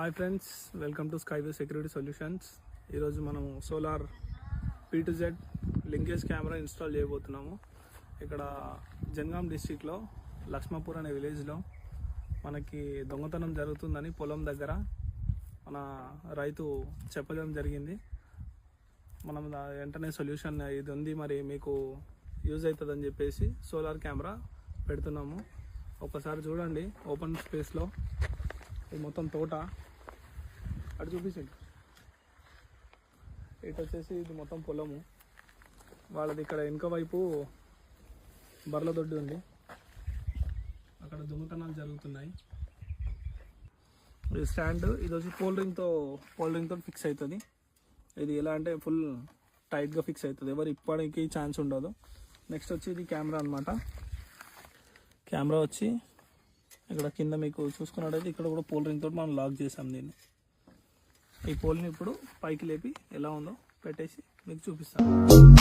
Hi friends, welcome to skyway security solutions. ఈరోజు మనం solar P2Z linkage camera install చేయబోతున్నాము. ఇక్కడ జనగాం డిస్టిక్లో లక్ష్మాపూర్ అనే విలేజ్లో మనకి దొంగతనం జరుగుతుందని పొలం దగ్గర మన రైతు చెప్పడం జరిగింది. మనం వెంటనే సొల్యూషన్ ఇది ఉంది, మరి మీకు యూజ్ అవుతుందని చెప్పేసి సోలార్ కెమెరా పెడుతున్నాము. ఒకసారి చూడండి, ఓపెన్ స్పేస్లో ఇది మొత్తం తోట. అటు చూపించండి. ఇటు వచ్చేసి ఇది మొత్తం పొలము వాళ్ళది. ఇక్కడ వెనుక వైపు బర్ల దొడ్డి ఉంది, అక్కడ దొంగతనాలు జరుగుతున్నాయి. ఇది స్టాండ్, ఇది వచ్చి పోల్ రింగ్తో ఫిక్స్ అవుతుంది. ఇది ఎలా అంటే ఫుల్ టైట్గా ఫిక్స్ అవుతుంది, ఎవరు ఇప్పటికీ ఛాన్స్ ఉండదు. నెక్స్ట్ వచ్చి ఇది కెమెరా అనమాట. కెమెరా వచ్చి ఇక్కడ కింద మీకు చూసుకున్నట్టయితే ఇక్కడ కూడా పోల్ రింగ్ తోటి మనం లాక్ చేసాం దీన్ని. ఈ పోల్ని ఇప్పుడు పైకి లేపి ఎలా ఉందో పెట్టేసి మీకు చూపిస్తాను.